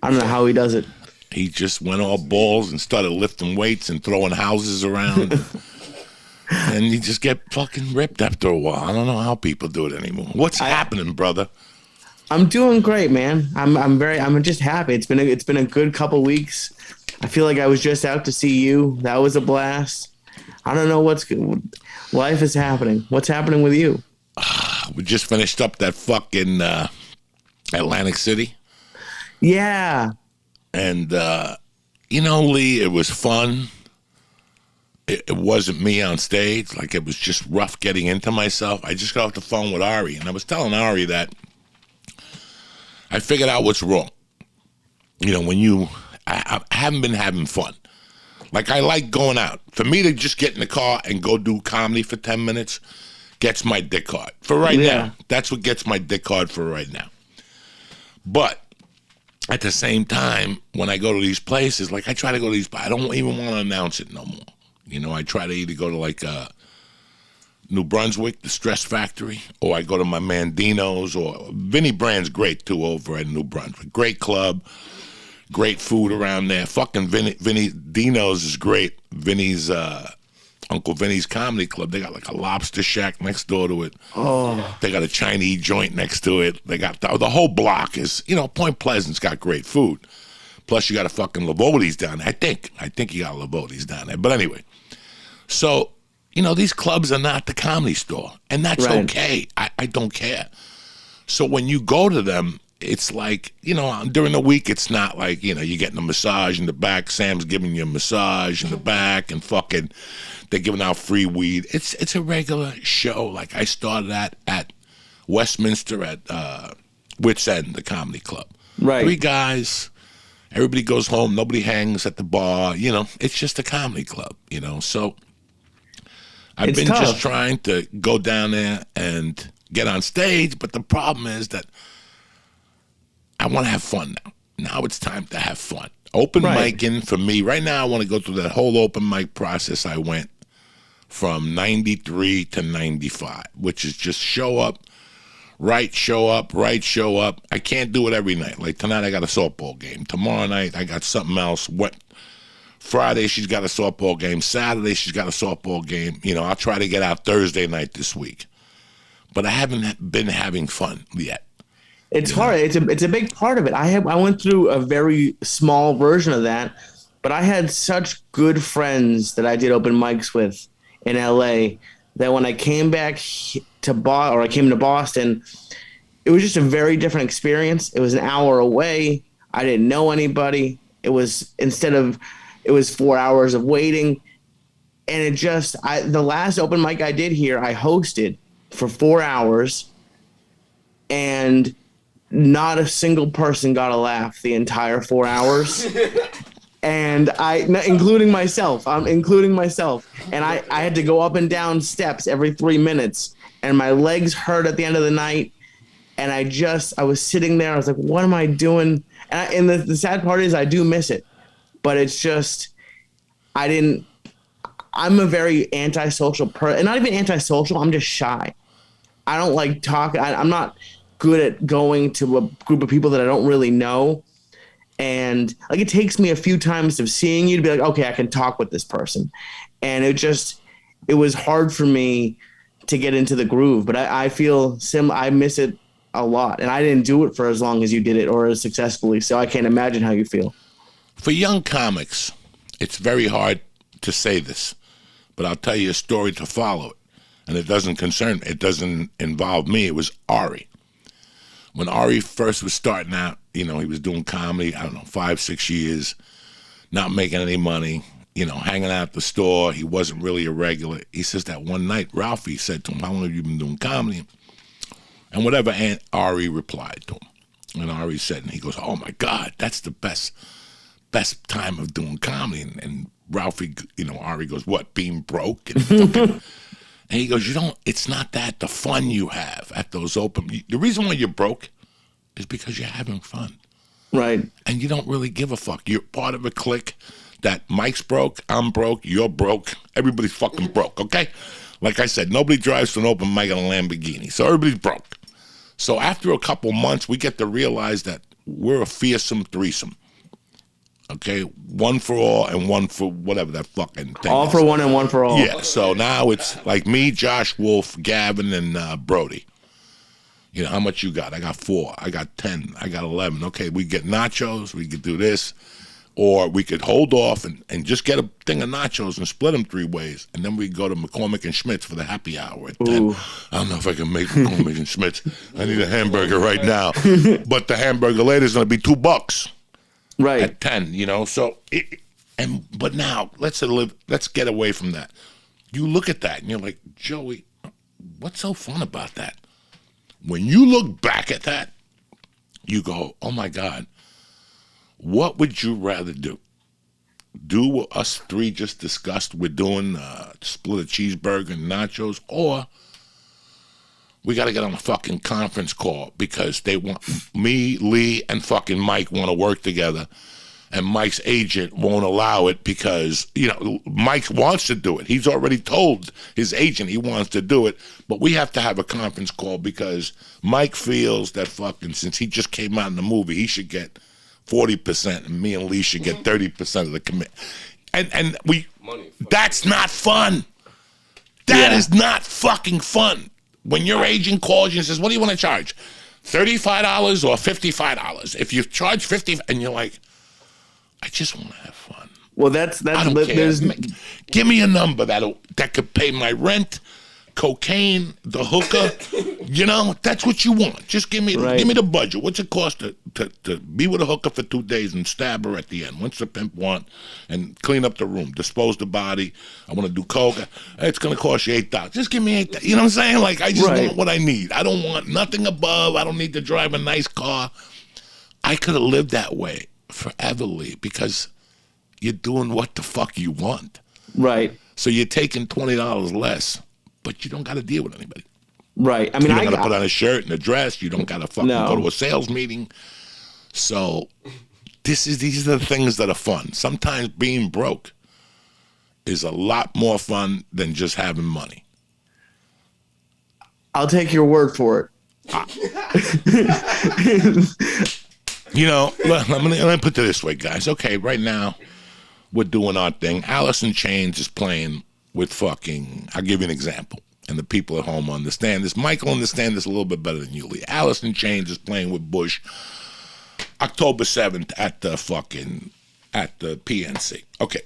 I don't know how he does it. He just went all balls and started lifting weights and throwing houses around. And you just get fucking ripped after a while. I don't know how people do it anymore. What's happening, brother? I'm doing great, man. I'm just happy. It's been a good couple weeks. I feel like I was just out to see you. That was a blast. I don't know what's good. Life is happening. What's happening with you? We just finished up that fucking Atlantic City. Yeah. And, Lee, it was fun. It wasn't me on stage. Like, it was just rough getting into myself. I just got off the phone with Ari, and I was telling Ari that I figured out what's wrong. I haven't been having fun. Like, I like going out. For me to just get in the car and go do comedy for 10 minutes gets my dick hard. For right now, that's what gets my dick hard for right now. But at the same time, when I go to these places, like I try to go to these, I don't even want to announce it no more. I try to either go to like New Brunswick, the Stress Factory, or I go to my man Dino's, or Vinny Brand's great too over at New Brunswick. Great club, great food around there. Fucking Vinny Dino's is great. Vinny's Uncle Vinny's Comedy Club. They got like a lobster shack next door to it. Oh. They got a Chinese joint next to it. They got the whole block is, Point Pleasant's got great food. Plus you got a fucking Lavoli's down there. I think you got a Lavoli's down there. But anyway, so, these clubs are not the Comedy Store, and that's okay. I don't care. So when you go to them, it's like, during the week, it's not like, you're getting a massage in the back. Sam's giving you a massage in the back, and fucking they're giving out free weed. It's a regular show. Like I started at Westminster at Wits End, the comedy club. Right. 3 guys. Everybody goes home. Nobody hangs at the bar. It's just a comedy club, So I've been tough. just trying to go down there and get on stage. But the problem is that I want to have fun now. Now it's time to have fun. Open micing for me. Right now I want to go through that whole open mic process I went from 93 to 95, which is just show up, show up. I can't do it every night. Like tonight I got a softball game. Tomorrow night I got something else. Friday she's got a softball game. Saturday she's got a softball game. I'll try to get out Thursday night this week. But I haven't been having fun yet. It's hard. It's a big part of it. I went through a very small version of that, but I had such good friends that I did open mics with in LA that when I came back I came to Boston, it was just a very different experience. It was an hour away. I didn't know anybody. It was 4 hours of waiting, and the last open mic I did here, I hosted for 4 hours, and not a single person got a laugh the entire 4 hours. And including myself, and I had to go up and down steps every 3 minutes, and my legs hurt at the end of the night. And I was sitting there, I was like, what am I doing? And the sad part is I do miss it, but it's just, I'm a very antisocial person, and not even antisocial, I'm just shy. I don't like talking. I'm not good at going to a group of people that I don't really know. And like, it takes me a few times of seeing you to be like, okay, I can talk with this person. And it was hard for me to get into the groove, but I feel I miss it a lot. And I didn't do it for as long as you did it or as successfully. So I can't imagine how you feel. For young comics, it's very hard to say this, but I'll tell you a story to follow it. And it doesn't involve me. It was Ari. When Ari first was starting out, he was doing comedy, 5-6 years, not making any money, hanging out at the store. He wasn't really a regular. He says that one night, Ralphie said to him, how long have you been doing comedy? And whatever Aunt Ari replied to him. And Ari said, and he goes, oh my God, that's the best time of doing comedy. And Ralphie, Ari goes, what, being broke? And fucking... And he goes, it's not that, the fun you have at those the reason why you're broke is because you're having fun. Right. And you don't really give a fuck. You're part of a clique that Mike's broke, I'm broke, you're broke, everybody's fucking broke, okay? Like I said, nobody drives to an open mic in a Lamborghini, so everybody's broke. So after a couple months, we get to realize that we're a fearsome threesome. Okay, one for all and one for whatever that fucking thing All is. for one and one for all. Yeah, so now it's like me, Josh Wolf, Gavin, and Brody. You know, how much you got? I got 4. I got 10. I got 11. Okay, we get nachos. We could do this. Or we could hold off and just get a thing of nachos and split them 3 ways. And then we go to McCormick and Schmidt's for the happy hour at 10. Ooh. I don't know if I can make McCormick and Schmidt's. I need a hamburger right now. But the hamburger later is going to be $2 Right. at 10, you know? So, but now, let's get away from that. You look at that and you're like, Joey, what's so fun about that? When you look back at that, you go, oh my God, what would you rather do? Do what us 3 just discussed we're doing, split a cheeseburger and nachos, or we got to get on a fucking conference call because they want me, Lee, and fucking Mike want to work together. And Mike's agent won't allow it because, you know, Mike wants to do it. He's already told his agent he wants to do it. But we have to have a conference call because Mike feels that fucking, since he just came out in the movie, he should get 40% and me and Lee should get 30% of the commit. And that's not fun. That is not fucking fun. When your agent calls you and says, what do you want to charge? $35 or $55? If you charge $50 and you're like, I just want to have fun. Well, that's I don't care. Give me a number that could pay my rent, cocaine, the hooker. You know, that's what you want. Just give me the budget. What's it cost to be with a hooker for 2 days and stab her at the end? What's the pimp want? And clean up the room, dispose the body. I want to do coke. It's going to cost you $8. Just give me $8. You know what I'm saying? Like, I just want what I need. I don't want nothing above. I don't need to drive a nice car. I could have lived that way forever, Lee, because you're doing what the fuck you want. Right. So you're taking $20 less, but you don't got to deal with anybody. Right. I mean, you don't got to put on a shirt and a dress. You don't got to fucking No. go to a sales meeting. So these are the things that are fun. Sometimes being broke is a lot more fun than just having money. I'll take your word for it. You know, let me put it this way, guys. Okay, right now, we're doing our thing. Alice in Chains is playing with fucking, I'll give you an example, and the people at home understand this. Michael understands this a little bit better than you, Lee. Alice in Chains is playing with Bush October 7th at the PNC. Okay,